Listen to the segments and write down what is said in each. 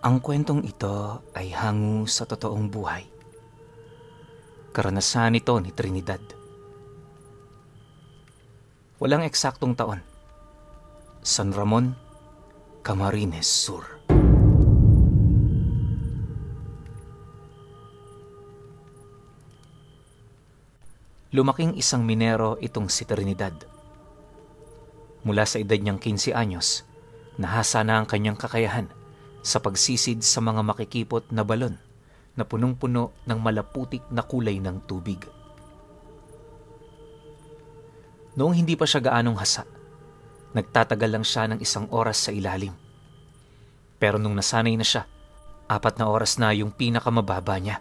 Ang kwentong ito ay hango sa totoong buhay. Karanasan ito ni Trinidad. Walang eksaktong taon. San Ramon, Camarines Sur. Lumaking isang minero itong si Trinidad. Mula sa edad niyang 15 anyos, nahasa na ang kanyang kakayahan sa pagsisid sa mga makikipot na balon na punong-puno ng malaputik na kulay ng tubig. Noong hindi pa siya gaanong hasa, nagtatagal lang siya ng 1 oras sa ilalim. Pero nung nasanay na siya, 4 na oras na yung pinakamababa niya.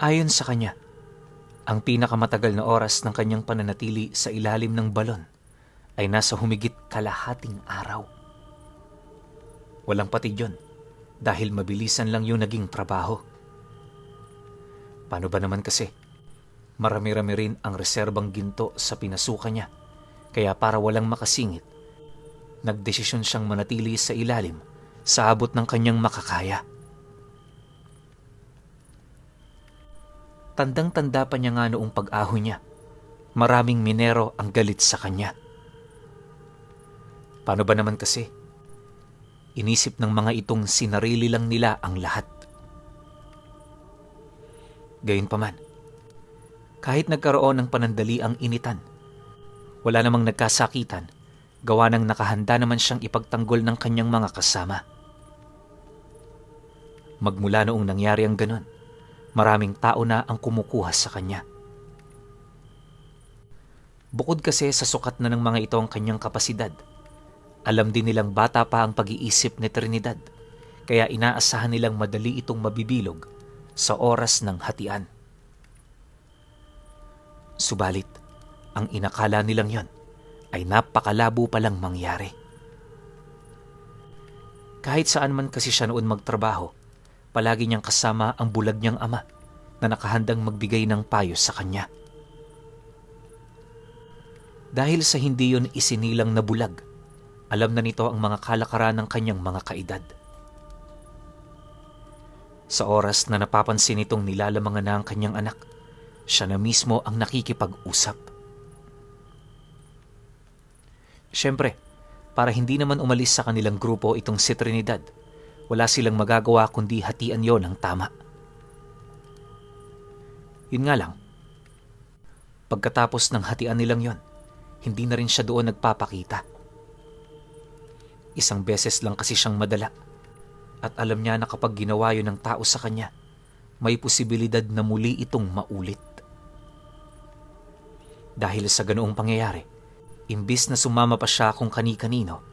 Ayon sa kanya, ang pinakamatagal na oras ng kanyang pananatili sa ilalim ng balon ay nasa humigit kalahating araw. Walang patid yun dahil mabilisan lang yung naging trabaho. Paano ba naman kasi? Marami-rami rin ang reserbang ginto sa pinasukan niya, kaya para walang makasingit, nagdesisyon siyang manatili sa ilalim sa abot ng kanyang makakaya. Tandang-tanda pa niya nga noong pag-ahon niya, maraming minero ang galit sa kanya. Paano ba naman kasi? Inisip ng mga itong sinarili lang nila ang lahat. Gayunpaman, kahit nagkaroon ng panandali ang initan, wala namang nagkasakitan, gawa ng nakahanda naman siyang ipagtanggol ng kanyang mga kasama. Magmula noong nangyari ang ganon, maraming tao na ang kumukuha sa kanya. Bukod kasi sa sukat na ng mga ito ang kanyang kapasidad, alam din nilang bata pa ang pag-iisip ni Trinidad, kaya inaasahan nilang madali itong mabibilog sa oras ng hatian. Subalit, ang inakala nilang yon ay napakalabo palang mangyari. Kahit saan man kasi siya noon magtrabaho, palagi niyang kasama ang bulag niyang ama na nakahandang magbigay ng payo sa kanya. Dahil sa hindi yon isinilang na bulag, alam na nito ang mga kalakaran ng kanyang mga kaedad. Sa oras na napapansin itong nilalamangan na ang kanyang anak, siya na mismo ang nakikipag-usap. Siyempre, para hindi naman umalis sa kanilang grupo itong si Trinidad, wala silang magagawa kundi hatian yon ng tama. Yun nga lang, pagkatapos ng hatian nilang yon, hindi na rin siya doon nagpapakita. 1 beses lang kasi siyang madala at alam niya na kapag ginawa yun ng tao sa kanya, may posibilidad na muli itong maulit. Dahil sa ganoong pangyayari, imbis na sumama pa siya kung kani-kanino,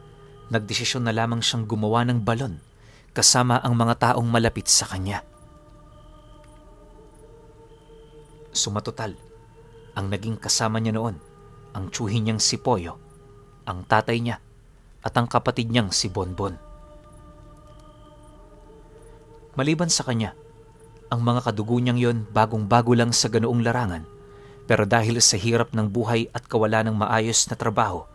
nagdesisyon na lamang siyang gumawa ng balon kasama ang mga taong malapit sa kanya. Sumatotal, ang naging kasama niya noon, ang tiyuhin niyang si Poyo, ang tatay niya, at ang kapatid niyang si Bonbon. Maliban sa kanya, ang mga kadugo niyang yon bagong-bago lang sa ganoong larangan, pero dahil sa hirap ng buhay at kawalan ng maayos na trabaho,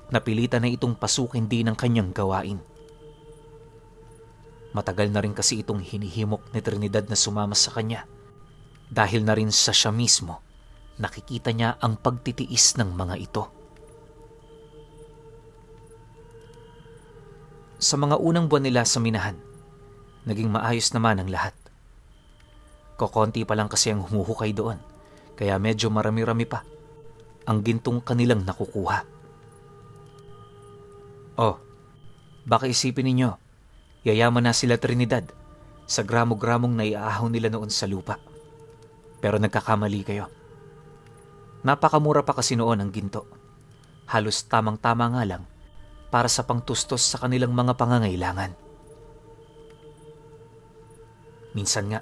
napilitan na itong pasukin din ang kanyang gawain. Matagal na rin kasi itong hinihimok ni Trinidad na sumama sa kanya. Dahil na rin sa siya mismo, nakikita niya ang pagtitiis ng mga ito. Sa mga unang buwan nila sa minahan, naging maayos naman ang lahat. Kokonti pa lang kasi ang humuhukay doon, kaya medyo marami-rami pa ang gintong kanilang nakukuha. Oh, baka isipin ninyo, yayaman na sila Trinidad sa gramo-gramong naiaahon nila noon sa lupa. Pero nagkakamali kayo. Napakamura pa kasi noon ang ginto. Halos tamang-tama nga lang para sa pangtustos sa kanilang mga pangangailangan. Minsan nga,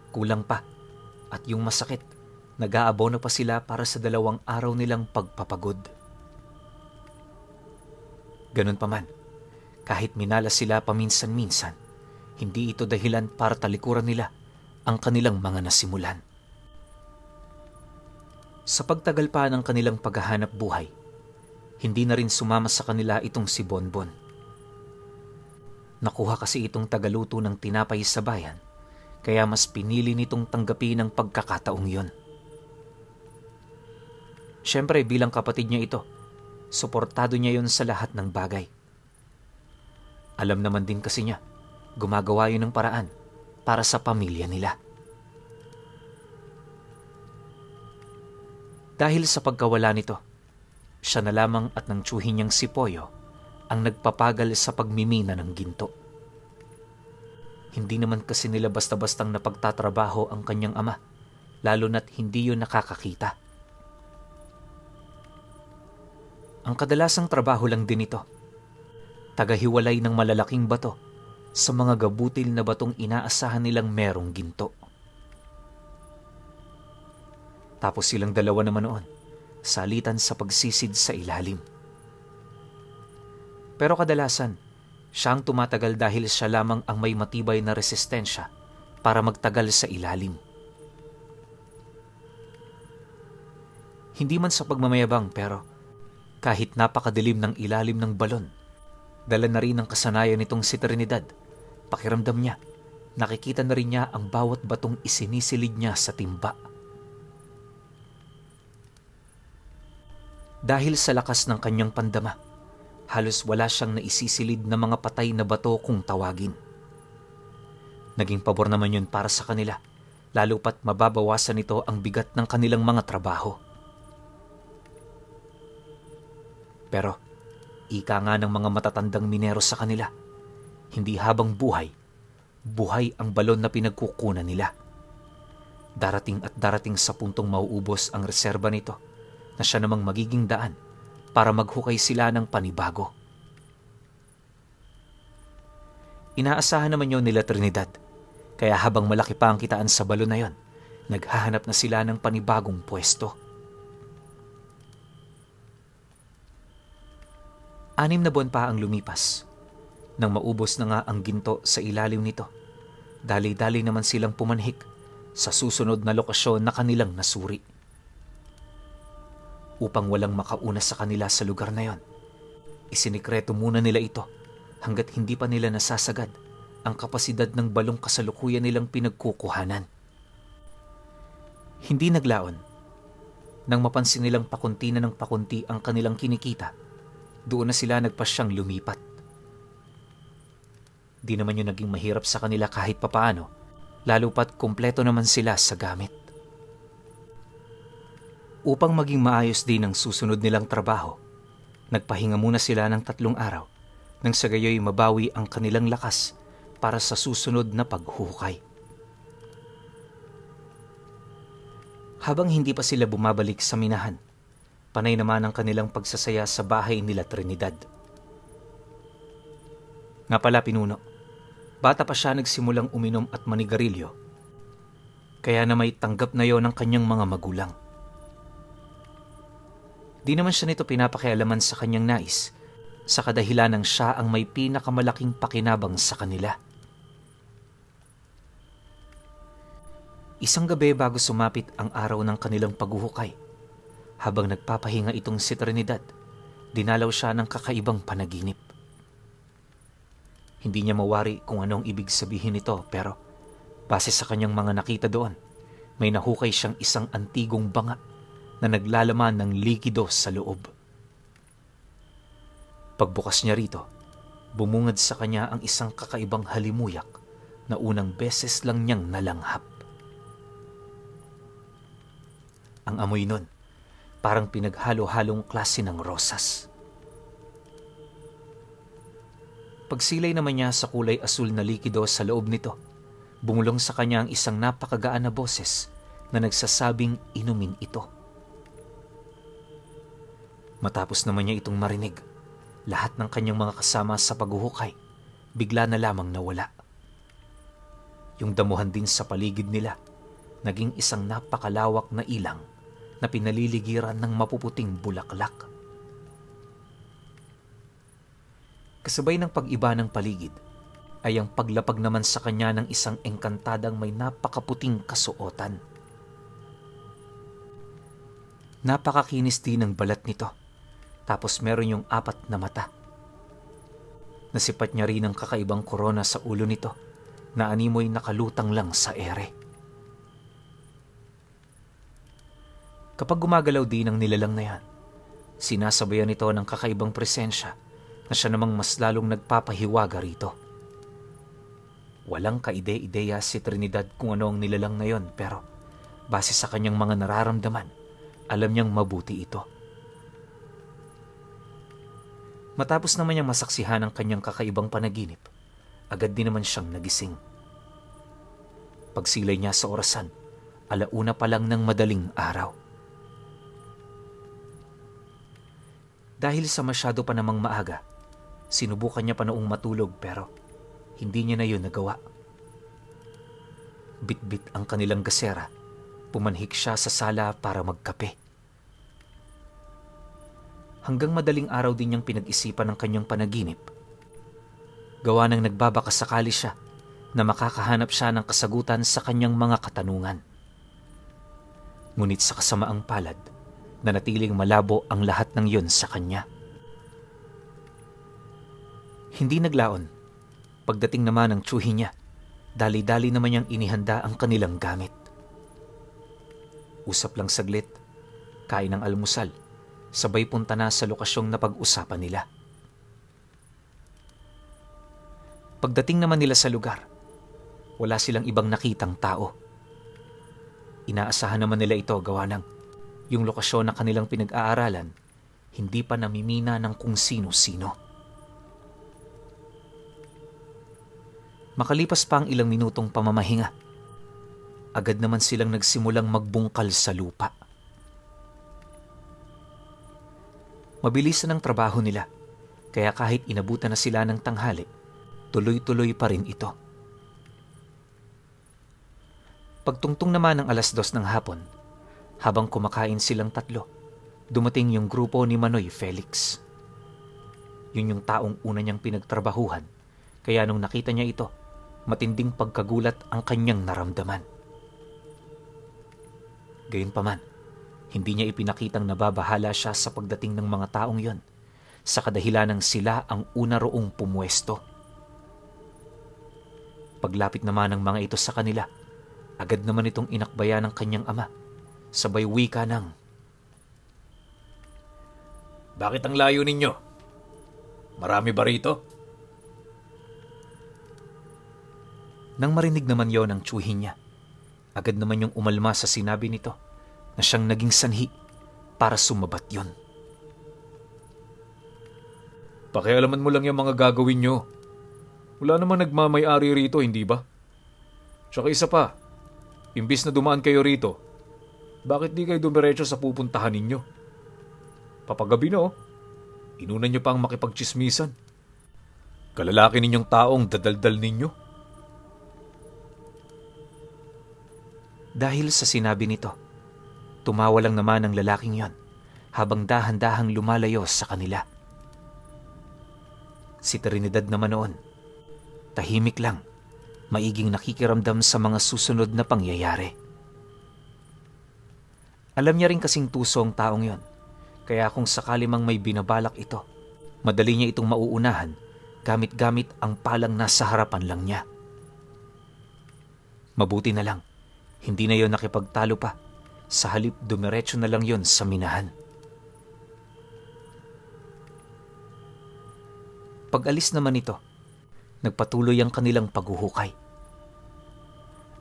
kulang pa at yung masakit, nag-aabono pa sila para sa 2 araw nilang pagpapagod. Ganun pa man, kahit minala sila paminsan-minsan, hindi ito dahilan para talikuran nila ang kanilang mga nasimulan. Sa pagtagal pa ng kanilang paghahanap buhay, hindi na rin sumama sa kanila itong si Bonbon. Nakuha kasi itong tagaluto ng tinapay sa bayan, kaya mas pinili nitong tanggapin ang pagkakataong yun. Siyempre bilang kapatid niya ito, suportado niya yun sa lahat ng bagay. Alam naman din kasi niya, gumagawa yun ng paraan para sa pamilya nila. Dahil sa pagkawala nito, siya na lamang at ng tiyuhin niyang si Poyo ang nagpapagal sa pagmimina ng ginto. Hindi naman kasi nila basta-bastang napagtatrabaho ang kanyang ama, lalo na't hindi yun nakakakita. Ang kadalasang trabaho lang din ito, tagahiwalay ng malalaking bato sa mga gabutil na batong inaasahan nilang merong ginto. Tapos silang dalawa naman noon, salitan sa pagsisid sa ilalim. Pero kadalasan, siya ang tumatagal dahil siya lamang ang may matibay na resistensya para magtagal sa ilalim. Hindi man sa pagmamayabang pero kahit napakadilim ng ilalim ng balon, dala na rin ang kasanayan nitong si Trinidad. Pakiramdam niya, nakikita na rin niya ang bawat batong isinisilid niya sa timba. Dahil sa lakas ng kanyang pandama, halos wala siyang naisisilid na mga patay na bato kung tawagin. Naging pabor naman yun para sa kanila, lalo pat mababawasan nito ang bigat ng kanilang mga trabaho. Pero, ika nga ng mga matatandang minero sa kanila, hindi habang buhay, buhay ang balon na pinagkukunan nila. Darating at darating sa puntong mauubos ang reserba nito, na siya namang magiging daan para maghukay sila ng panibago. Inaasahan naman yun nila Trinidad, kaya habang malaki pa ang kitaan sa balon na yon, naghahanap na sila ng panibagong pwesto. 6 na buwan pa ang lumipas, nang maubos na nga ang ginto sa ilalim nito. Dali-dali naman silang pumanhik sa susunod na lokasyon na kanilang nasuri. Upang walang makauna sa kanila sa lugar na yon, isinikreto muna nila ito hanggat hindi pa nila nasasagad ang kapasidad ng balong kasalukuyan nilang pinagkukuhanan. Hindi naglaon. Nang mapansin nilang pakunti na ng pakunti ang kanilang kinikita, doon na sila nagpasyang lumipat. Di naman yun naging mahirap sa kanila kahit papaano, lalo pat kumpleto naman sila sa gamit. Upang maging maayos din ang susunod nilang trabaho, nagpahinga muna sila ng 3 araw nang sa gayoy mabawi ang kanilang lakas para sa susunod na paghuhukay. Habang hindi pa sila bumabalik sa minahan, panay naman ang kanilang pagsasaya sa bahay nila Trinidad. Nga pala Pinuno, bata pa siya nagsimulang uminom at manigarilyo, kaya na may tanggap na yon ng kanyang mga magulang. Di naman siya nito pinapakialaman sa kanyang nais, sa kadahilan ng siya ang may pinakamalaking pakinabang sa kanila. Isang gabi bago sumapit ang araw ng kanilang paghuhukay, habang nagpapahinga itong si Trinidad, dinalaw siya ng kakaibang panaginip. Hindi niya mawari kung anong ibig sabihin nito, pero base sa kanyang mga nakita doon, may nahukay siyang isang antigong banga na naglalaman ng likido sa loob. Pagbukas niya rito, bumungad sa kanya ang isang kakaibang halimuyak na unang beses lang niyang nalanghap. Ang amoy nun, parang pinaghalo-halong klase ng rosas. Pagsilay naman niya sa kulay asul na likido sa loob nito, bumulong sa kanya ang isang napakagaan na boses na nagsasabing inumin ito. Matapos naman niya itong marinig, lahat ng kanyang mga kasama sa paghuhukay, bigla na lamang nawala. Yung damuhan din sa paligid nila, naging isang napakalawak na ilang na pinaliligiran ng mapuputing bulaklak. Kasabay ng pag-iba ng paligid, ay ang paglapag naman sa kanya ng isang engkantadang may napakaputing kasuotan. Napakakinis din ng balat nito. Tapos meron yung 4 na mata. Nasipat niya rin ang kakaibang korona sa ulo nito na animoy nakalutang lang sa ere. Kapag gumagalaw din ang nilalang na yan, sinasabayan nito ng kakaibang presensya na siya namang mas lalong nagpapahiwaga rito. Walang kaide-ideya si Trinidad kung ano ang nilalang na yon, pero base sa kanyang mga nararamdaman, alam niyang mabuti ito. Matapos naman niyang masaksihan ang kanyang kakaibang panaginip, agad din naman siyang nagising. Pagsilay niya sa orasan, 1:00 pa lang ng madaling araw. Dahil sa masyado pa namang maaga, sinubukan niya pa noong matulog pero hindi niya na yun nagawa. Bit-bit ang kanilang gasera, pumanhik siya sa sala para magkape. Hanggang madaling araw din niyang pinag-isipan ang kanyang panaginip. Gawa ng nagbabakasakali siya na makakahanap siya ng kasagutan sa kanyang mga katanungan. Ngunit sa kasamaang palad, nanatiling malabo ang lahat ng yun sa kanya. Hindi naglaon. Pagdating naman ng tsuhi niya, dali-dali naman niyang inihanda ang kanilang gamit. Usap lang saglit, kain ng almusal, sabay punta na sa lokasyong napag-usapan nila. Pagdating naman nila sa lugar, wala silang ibang nakitang tao. Inaasahan naman nila ito gawa ng yung lokasyon na kanilang pinag-aaralan, hindi pa namimina ng kung sino-sino. Makalipas pa ang ilang minutong pamamahinga, agad naman silang nagsimulang magbungkal sa lupa. Mabilis na ang trabaho nila, kaya kahit inabutan na sila ng tanghali, tuloy-tuloy pa rin ito. Pagtungtong naman ng 2:00 ng hapon, habang kumakain silang tatlo, dumating yung grupo ni Manoy Felix. Yun yung taong una niyang pinagtrabahuhan, kaya nung nakita niya ito, matinding pagkagulat ang kanyang naramdaman. Gayunpaman, hindi niya ipinakitang nababahala siya sa pagdating ng mga taong yon, sa kadahilanang sila ang una roong pumwesto. Paglapit naman ng mga ito sa kanila, agad naman itong inakbayan ng kanyang ama, sabay wika ng, "Bakit ang layo ninyo? Marami ba rito?" Nang marinig naman yon ang tsuhin niya, agad naman yung umalma sa sinabi nito na siyang naging sanhi para sumabat yon. "Pakialaman mo lang yung mga gagawin nyo. Wala namang nagmamay-ari rito, hindi ba? Tsaka isa pa, imbis na dumaan kayo rito, bakit di kayo dumiretso sa pupuntahan ninyo? Papagabi na Inuna nyo pa ang makipagtsismisan. Kalalaki ninyong taong dadaldal ninyo." Dahil sa sinabi nito, tumawa lang naman ang lalaking yon habang dahan-dahang lumalayo sa kanila. Si Trinidad naman noon, tahimik lang, maiging nakikiramdam sa mga susunod na pangyayari. Alam niya rin kasing tuso ang taong yon, kaya kung sakali mang may binabalak ito, madali niya itong mauunahan gamit-gamit ang palang nasa harapan lang niya. Mabuti na lang, hindi na yon nakipagtalo pa, sa halip dumiretso na lang yon sa minahan. Pag-alis naman ito, nagpatuloy ang kanilang paghuhukay.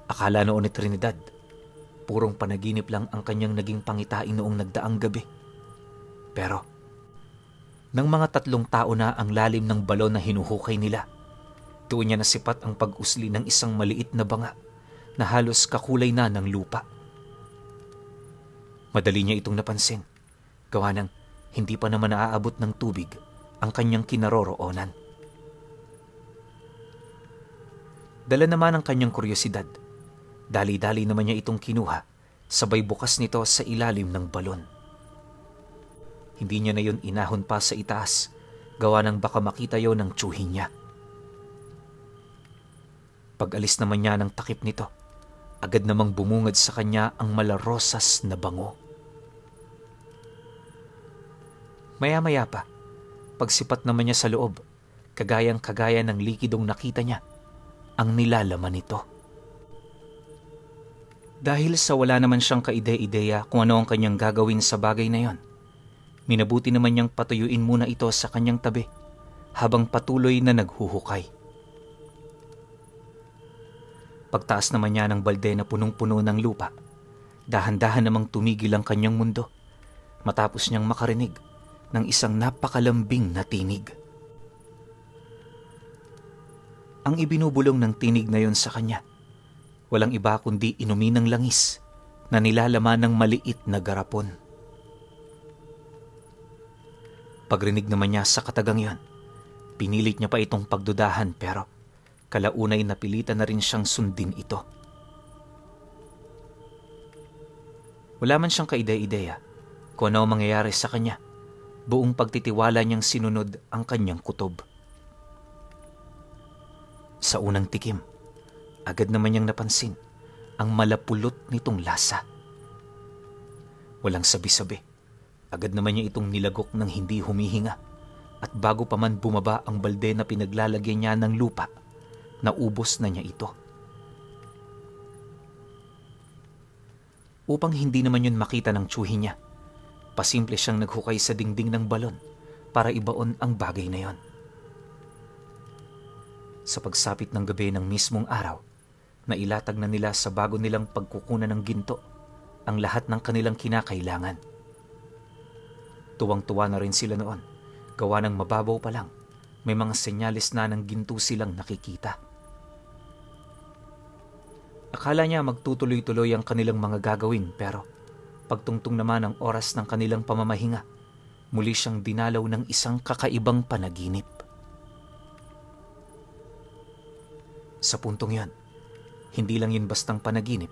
Akala noon ni Trinidad, purong panaginip lang ang kanyang naging pangitain noong nagdaang gabi. Pero, nang mga 3 tao na ang lalim ng balon na hinuhukay nila, doon niya nasipat ang pag-usli ng isang maliit na banga na halos kakulay na ng lupa. Madali niya itong napansin, gawa ng hindi pa naman naaabot ng tubig ang kanyang kinaroroonan. Dala naman ang kanyang kuryosidad. Dali-dali naman niya itong kinuha, sabay bukas nito sa ilalim ng balon. Hindi niya na yun inahon pa sa itaas, gawa ng baka makita yon ng tsuhin niya. Pag-alis naman niya ng takip nito, agad namang bumungad sa kanya ang malarosas na bango. Maya-maya pa, pagsipat naman niya sa loob, kagayang-kagaya ng likidong nakita niya ang nilalaman nito. Dahil sa wala naman siyang kaide-ideya kung ano ang kanyang gagawin sa bagay na yon, minabuti naman niyang patuyuin muna ito sa kanyang tabi habang patuloy na naghuhukay. Pagtaas naman niya ng balde na punong-puno ng lupa, dahan-dahan namang tumigil ang kanyang mundo matapos niyang makarinig ng isang napakalambing na tinig. Ang ibinubulong ng tinig na yon sa kanya, walang iba kundi inumin ng langis na nilalaman ng maliit na garapon. Pagrinig naman niya sa katagang yon, pinilit niya pa itong pagdudahan pero kalaunay napilitan na rin siyang sundin ito. Wala man siyang kaide-ideya kung ano ang mangyayari sa kanya, buong pagtitiwala niyang sinunod ang kanyang kutob. Sa unang tikim, agad naman niyang napansin ang malapulot nitong lasa. Walang sabi-sabi, agad naman niya itong nilagok ng hindi humihinga at bago pa man bumaba ang balde na pinaglalagyan niya ng lupa, naubos na niya ito. Upang hindi naman yun makita ng tsuhi niya, pasimple siyang naghukay sa dingding ng balon para ibaon ang bagay na yon. Sa pagsapit ng gabi ng mismong araw, nailatag na nila sa bago nilang pagkukunan ng ginto ang lahat ng kanilang kinakailangan. Tuwang-tuwa na rin sila noon, gawa ng mababaw pa lang, may mga senyales na ng ginto silang nakikita. Akala niya magtutuloy-tuloy ang kanilang mga gagawin pero pagtungtong naman ang oras ng kanilang pamamahinga, muli siyang dinalaw ng isang kakaibang panaginip. Sa puntong yon, hindi lang yun bastang panaginip,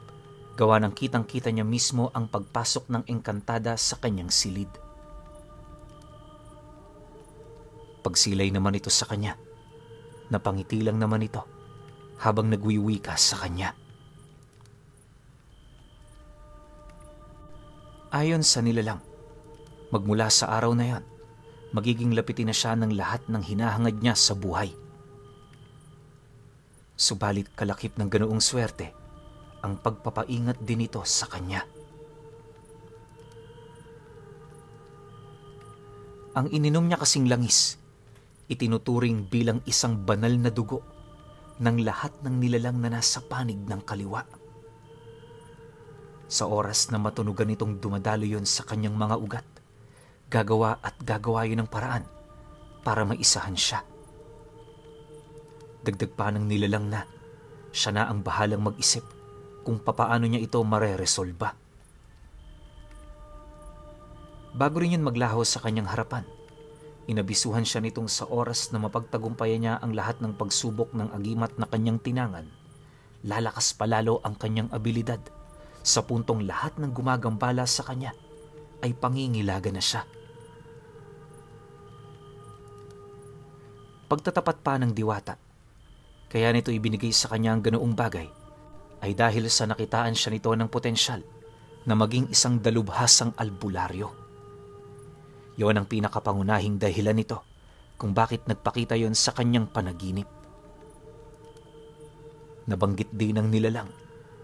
gawa ng kitang-kita niya mismo ang pagpasok ng engkantada sa kanyang silid. Pagsilay naman ito sa kanya, napangiti lang naman ito habang nagwiwika sa kanya. Ayon sa nilalang, magmula sa araw na yon, magiging lapitin na siya ng lahat ng hinahangad niya sa buhay. Subalit kalakip ng ganoong swerte ang pagpapaingat din ito sa kanya. Ang ininom niya kasing langis, itinuturing bilang isang banal na dugo ng lahat ng nilalang na nasa panig ng kaliwa. Sa oras na matunugan itong dumadalo yon sa kanyang mga ugat, gagawa at gagawa yun ng paraan para maisahan siya. Dagdag pa ng nilalang na siya na ang bahalang mag-isip kung papaano niya ito mareresolba. Bago rin yun maglaho sa kanyang harapan, inabisuhan siya nitong sa oras na mapagtagumpayan niya ang lahat ng pagsubok ng agimat na kanyang tinangan, lalakas palalo ang kanyang abilidad sa puntong lahat ng gumagambala sa kanya ay pangingilaga na siya. Pagtatapat pa ng diwata, kaya nito ibinigay sa kanya ang ganoong bagay ay dahil sa nakitaan siya nito ng potensyal na maging isang dalubhasang albularyo. Yon ang pinakapangunahing dahilan nito kung bakit nagpakita yon sa kanyang panaginip. Nabanggit din ng nilalang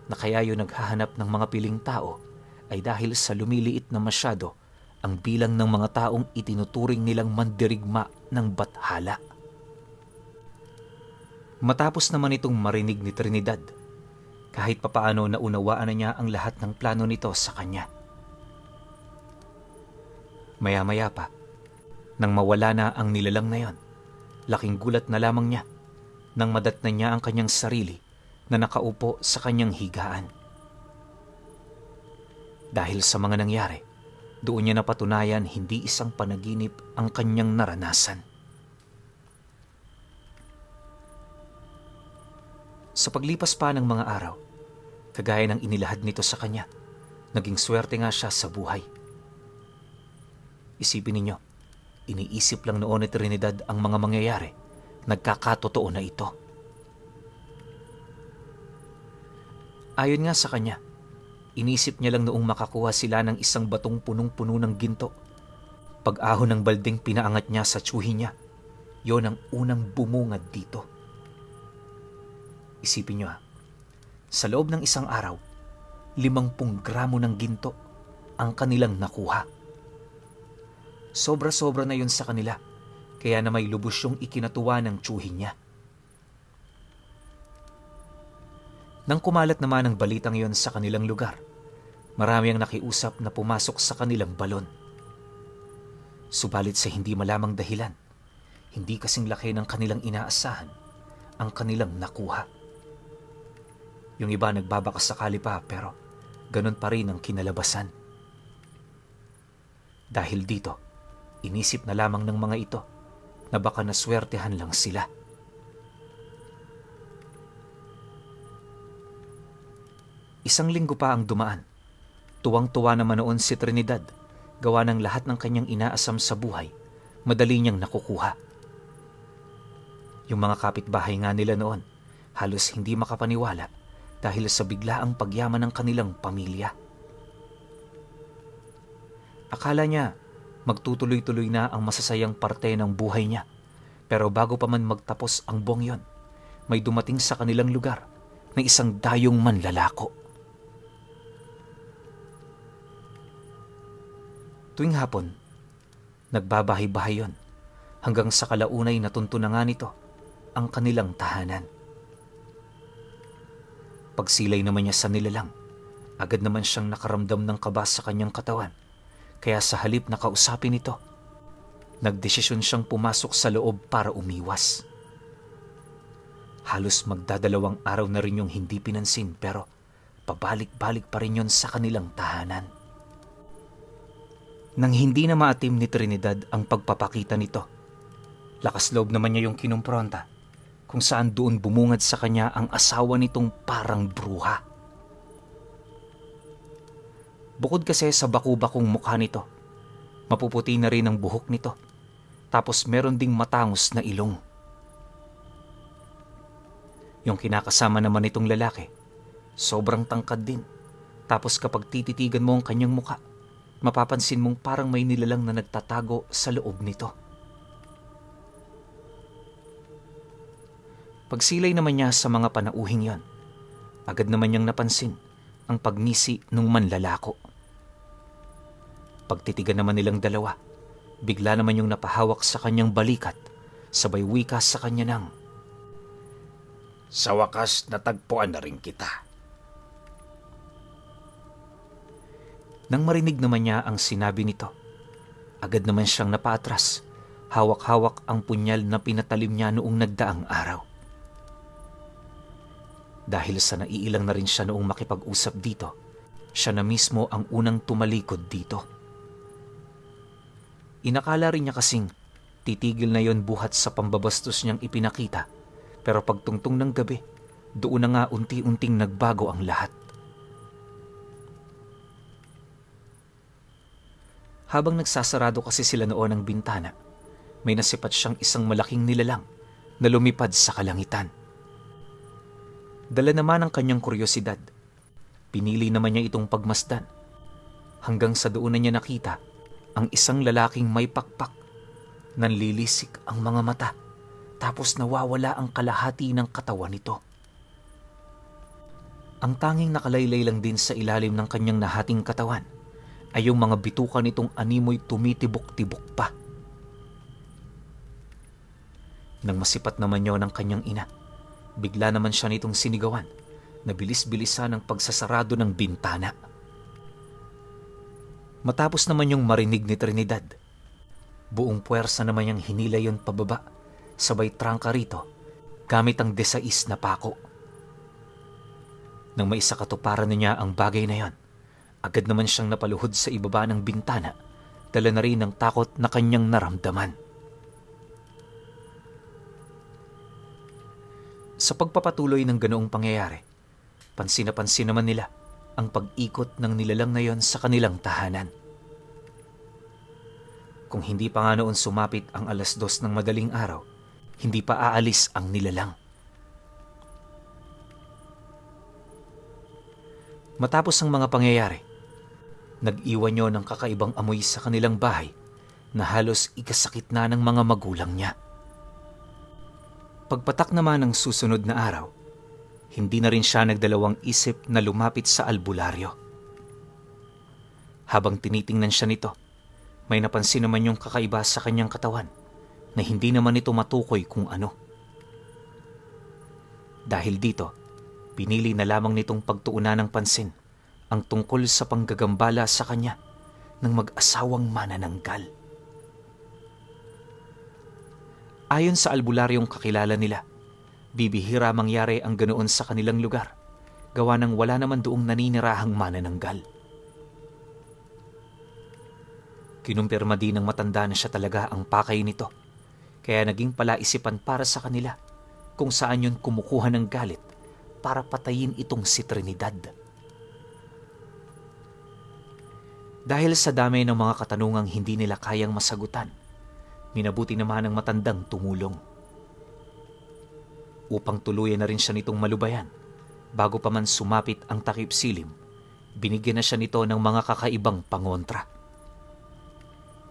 na kaya yon naghahanap ng mga piling tao ay dahil sa lumiliit na masyado ang bilang ng mga taong itinuturing nilang mandirigma ng bathala. Matapos naman itong marinig ni Trinidad, kahit papaano naunawaan na niya ang lahat ng plano nito sa kanya. Maya-maya pa, nang mawala na ang nilalang na yon, laking gulat na lamang niya nang madatnan niya ang kanyang sarili na nakaupo sa kanyang higaan. Dahil sa mga nangyari, doon niya napatunayan hindi isang panaginip ang kanyang naranasan. Sa paglipas pa ng mga araw, kagaya ng inilahad nito sa kanya, naging swerte nga siya sa buhay. Isipin ninyo, iniisip lang noon ni Trinidad ang mga mangyayari, nagkakatotoo na ito. Ayon nga sa kanya, inisip niya lang noong makakuha sila ng isang batong punong-puno ng ginto. Pag-ahon ng balding pinaangat niya sa tsuhi niya, yon ang unang bumungad dito. Isipin nyo sa loob ng isang araw, 50 gramo ng ginto ang kanilang nakuha. Sobra-sobra na yun sa kanila, kaya na may lubos yung ikinatuwa ng tiyuhin niya. Nang kumalat naman ang balitang yon sa kanilang lugar, marami ang nakiusap na pumasok sa kanilang balon. Subalit sa hindi malamang dahilan, hindi kasing laki ng kanilang inaasahan ang kanilang nakuha. Yung iba nagbabaka sakali pa, pero ganun pa rin ang kinalabasan. Dahil dito, inisip na lamang ng mga ito na baka naswertehan lang sila. Isang linggo pa ang dumaan. Tuwang-tuwa naman noon si Trinidad, gawa ng lahat ng kanyang inaasam sa buhay, madali niyang nakukuha. Yung mga kapitbahay nga nila noon, halos hindi makapaniwala dahil sa biglaang pagyaman ng kanilang pamilya. Akala niya magtutuloy-tuloy na ang masasayang parte ng buhay niya, pero bago pa man magtapos ang buwang yon, may dumating sa kanilang lugar na isang dayong manlalako. Tuwing hapon, nagbabahay-bahay yon hanggang sa kalaunay natunto na nga nito ang kanilang tahanan. Pagsilay naman niya sa nilalang, agad naman siyang nakaramdam ng kaba sa kanyang katawan, kaya sa halip na kausapin ito, nagdesisyon siyang pumasok sa loob para umiwas. Halos magdadalawang araw na rin yung hindi pinansin, pero pabalik-balik pa rin yun sa kanilang tahanan. Nang hindi na maatim ni Trinidad ang pagpapakita nito, lakas loob naman niya yung kinumpronta, kung saan doon bumungad sa kanya ang asawa nitong parang bruha. Bukod kasi sa baku-bakong mukha nito, mapuputi na rin ang buhok nito, tapos meron ding matangos na ilong. Yung kinakasama naman nitong lalaki, sobrang tangkad din, tapos kapag tititigan mo ang kanyang mukha, mapapansin mong parang may nilalang na nagtatago sa loob nito. Pagsilay naman niya sa mga panauhing yon, agad naman niyang napansin ang pagngisi ng manlalako. Pagtitigan naman nilang dalawa, bigla naman yung napahawak sa kanyang balikat, sabay wika sa kanya ng, "Sa wakas natagpuan na rin kita." Nang marinig naman niya ang sinabi nito, agad naman siyang napaatras, hawak-hawak ang punyal na pinatalim niya noong nagdaang araw. Dahil sa naiilang na rin siya noong makipag-usap dito, siya na mismo ang unang tumalikod dito. Inakala rin niya kasing titigil na yon buhat sa pambabastos niyang ipinakita, pero pagtungtong ng gabi, doon na nga unti-unting nagbago ang lahat. Habang nagsasarado kasi sila noon ng bintana, may nasipat siyang isang malaking nilalang na lumipad sa kalangitan. Dala naman ang kanyang kuryosidad. Pinili naman niya itong pagmasdan, hanggang sa doon na niya nakita ang isang lalaking may pakpak. Nanlilisik ang mga mata, tapos nawawala ang kalahati ng katawan nito. Ang tanging nakalaylay lang din sa ilalim ng kanyang nahating katawan ay yung mga bituka nitong animoy tumitibok-tibok pa. Nang masipat naman yon ng kanyang ina, bigla naman siya nitong sinigawan na bilis-bilisan ang pagsasarado ng bintana. Matapos naman yung marinig ni Trinidad, buong puwersa naman niyang hinila yon pababa, sabay trangka rito gamit ang 16 na pako. Nang maisakatuparan na niya ang bagay na yon, agad naman siyang napaluhod sa ibaba ng bintana, dala na rin ng takot na kanyang naramdaman. Sa pagpapatuloy ng ganoong pangyayari, pansin na pansin naman nila ang pag-ikot ng nilalang na yon sa kanilang tahanan. Kung hindi pa nga noon sumapit ang 2:00 ng madaling araw, hindi pa aalis ang nilalang. Matapos ang mga pangyayari, nag-iwan niyo ng kakaibang amoy sa kanilang bahay na halos ikasakit na ng mga magulang niya. Pagpatak naman ng susunod na araw, hindi na rin siya nagdalawang isip na lumapit sa albularyo. Habang tinitingnan siya nito, may napansin naman yung kakaiba sa kanyang katawan na hindi naman ito matukoy kung ano. Dahil dito, pinili na lamang nitong pagtuunan ng pansin ang tungkol sa panggagambala sa kanya ng mag-asawang manananggal. Ayon sa albularyong kakilala nila, bibihira mangyari ang ganoon sa kanilang lugar, gawa ng wala naman doong naninirahang manananggal. Kinumpirma din ng matanda na siya talaga ang pakay nito, kaya naging palaisipan para sa kanila kung saan yun kumukuha ng galit para patayin itong si Trinidad. Dahil sa dami ng mga katanungang hindi nila kayang masagutan, minabuti naman ng matandang tumulong. Upang tuluyan na rin siya nitong malubayan, bago pa man sumapit ang takip silim, binigyan na siya nito ng mga kakaibang pangontra.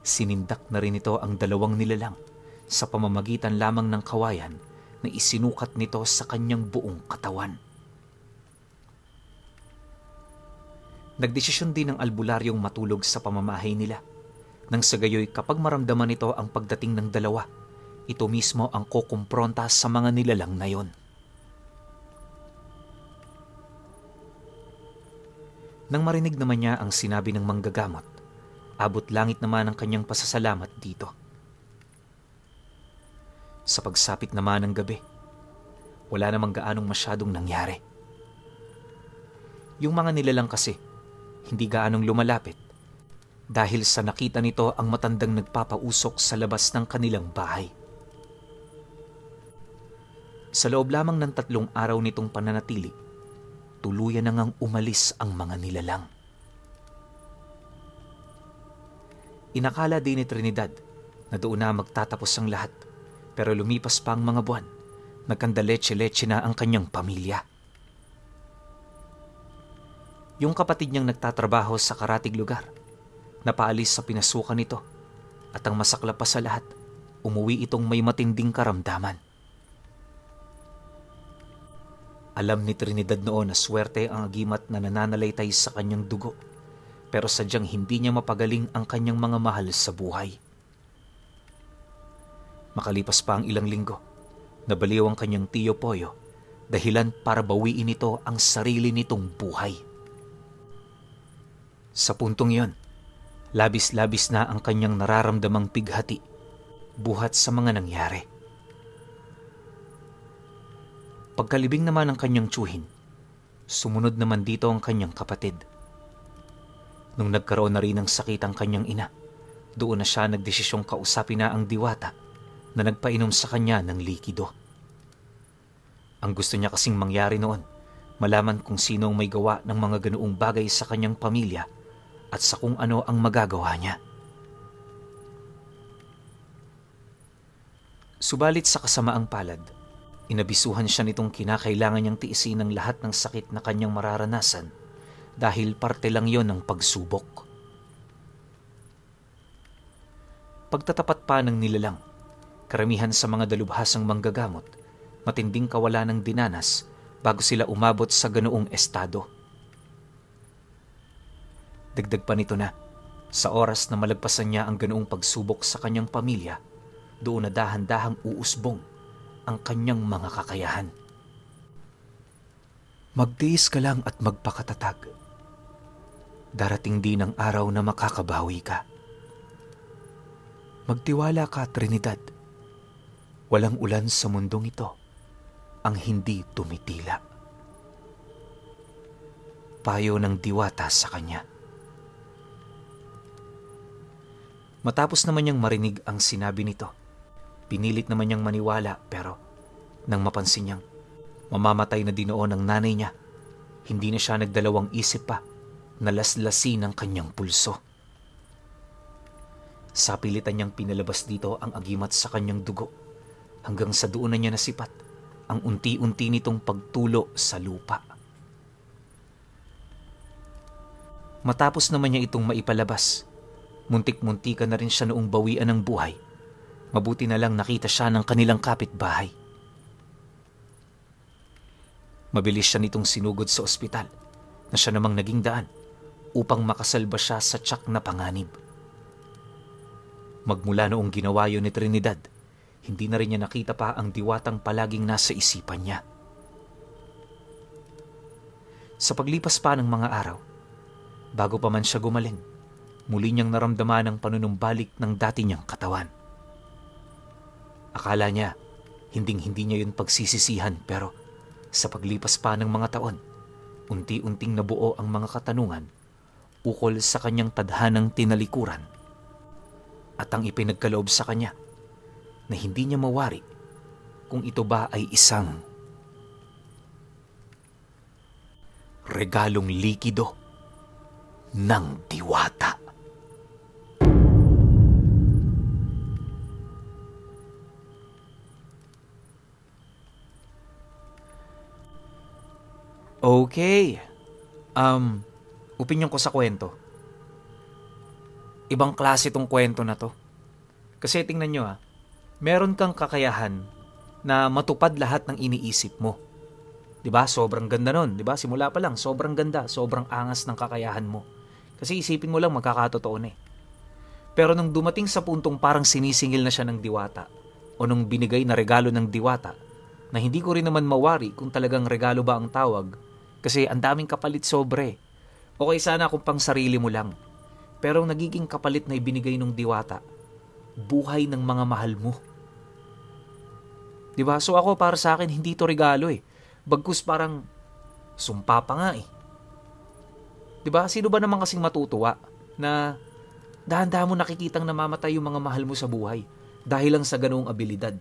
Sinindak na rin ito ang dalawang nilalang sa pamamagitan lamang ng kawayan na isinukat nito sa kanyang buong katawan. Nagdesisyon din ng albularyong matulog sa pamamahay nila. Nang sa gayoy kapag maramdaman nito ang pagdating ng dalawa, ito mismo ang kukumpronta sa mga nilalang na yon. Nang marinig naman niya ang sinabi ng manggagamot, abot langit naman ang kanyang pasasalamat dito. Sa pagsapit naman ng gabi, wala namang gaanong masyadong nangyari. Yung mga nilalang kasi, hindi gaanong lumalapit dahil sa nakita nito ang matandang nagpapausok sa labas ng kanilang bahay. Sa loob lamang ng 3 araw nitong pananatili, tuluyan na ngang umalis ang mga nilalang. Inakala din ni Trinidad na doon na magtatapos ang lahat, pero lumipas pa ang mga buwan, nagkandaletse-letse na ang kanyang pamilya. Yung kapatid niyang nagtatrabaho sa karatig lugar, napaalis sa pinasukan nito, at ang masaklap pa sa lahat, umuwi itong may matinding karamdaman. Alam ni Trinidad noon na swerte ang agimat na nananalaytay sa kanyang dugo, pero sadyang hindi niya mapagaling ang kanyang mga mahal sa buhay. Makalipas pa ang ilang linggo, nabaliw ang kanyang tiyo Poyo, dahilan para bawiin nito ang sarili nitong buhay. Sa puntong yon, labis-labis na ang kanyang nararamdamang pighati, buhat sa mga nangyari. Pagkalibing naman ng kanyang tiyuhin, sumunod naman dito ang kanyang kapatid. Nung nagkaroon na rin ng sakit ang kanyang ina, doon na siya nagdesisyong kausapin na ang diwata na nagpainom sa kanya ng likido. Ang gusto niya kasing mangyari noon, malaman kung sino ang may gawa ng mga ganoong bagay sa kanyang pamilya at sa kung ano ang magagawa niya. Subalit sa kasamaang palad, inabisuhan siya nitong kinakailangan niyang tiisin ang lahat ng sakit na kanyang mararanasan dahil parte lang yon ng pagsubok. Pagtatapat pa ng nilalang, karamihan sa mga dalubhasang manggagamot, matinding kawalan ng dinanas bago sila umabot sa ganoong estado. Dagdag pa nito na, sa oras na malagpasan niya ang ganoong pagsubok sa kanyang pamilya, doon na dahan-dahang uusbong ang kanyang mga kakayahan. Magtiis ka lang at magpakatatag. Darating din ang araw na makakabawi ka. Magtiwala ka, Trinidad. Walang ulan sa mundong ito ang hindi tumitila. Payo ng diwata sa kanya. Matapos naman niyang marinig ang sinabi nito, pinilit naman niyang maniwala, pero nang mapansin niyang mamamatay na din noon ang nanay niya, hindi na siya nagdalawang isip pa na laslasin ang kanyang pulso. Sa pilitan niyang pinalabas dito ang agimat sa kanyang dugo, hanggang sa doon na niya nasipat ang unti-unti nitong pagtulo sa lupa. Matapos naman niya itong maipalabas, muntik-muntika na rin siya noong bawian ng buhay. Mabuti na lang nakita siya ng kanilang kapitbahay. Mabilis siya nitong sinugod sa ospital na siya namang naging daan upang makasalba siya sa tiyak na panganib. Magmula noong ginawa yun ni Trinidad, hindi na rin niya nakita pa ang diwatang palaging nasa isipan niya. Sa paglipas pa ng mga araw, bago pa man siya gumaling, muli niyang naramdaman ang panunumbalik ng dati niyang katawan. Akala niya, hinding-hindi niya yun pagsisisihan, pero sa paglipas pa ng mga taon, unti-unting nabuo ang mga katanungan ukol sa kanyang tadhanang tinalikuran at ang ipinagkaloob sa kanya na hindi niya mawari kung ito ba ay isang regalong likido ng diwata. Okay. Opinyon ko sa kwento. Ibang klase tong kwento na to. Kasi tingnan nyo meron kang kakayahan na matupad lahat ng iniisip mo. 'Di ba? Sobrang ganda nun, 'di ba? Simula pa lang, sobrang ganda, sobrang angas ng kakayahan mo. Kasi isipin mo lang magkakatotoo na eh. Pero nung dumating sa puntong parang sinisingil na siya ng diwata o nung binigay na regalo ng diwata na hindi ko rin naman mawari kung talagang regalo ba ang tawag kasi ang daming kapalit sobre. Okay sana kung pang sarili mo lang. Pero ang nagiging kapalit na ibinigay ng diwata, buhay ng mga mahal mo. 'Di ba? So ako para sa akin hindi to regalo eh. Bagkus parang sumpa pa nga eh. 'Di ba? Sino ba naman kasing matutuwa na dahan-dahan mo nakikitang namamatay yung mga mahal mo sa buhay dahil lang sa ganoong abilidad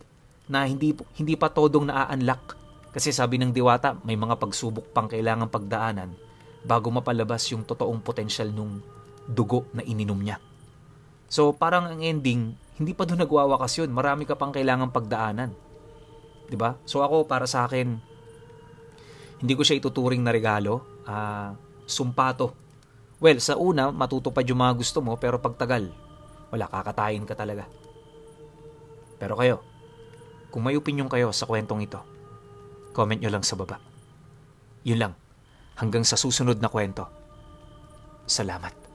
na hindi pa todong naa-unlock. Kasi sabi ng diwata, may mga pagsubok pang kailangang pagdaanan bago mapalabas yung totoong potensyal nung dugo na ininom niya. So parang ang ending, hindi pa doon nagwawakas yun. Marami ka pang kailangang pagdaanan. 'Di ba? So ako para sa akin, hindi ko siya ituturing na regalo. Sumpato. Well, sa una, matutupad yung mga gusto mo, pero pagtagal, wala, kakatayin ka talaga. Pero kayo, kung may opinyon kayo sa kwentong ito, comment nyo lang sa baba. Yun lang. Hanggang sa susunod na kwento. Salamat.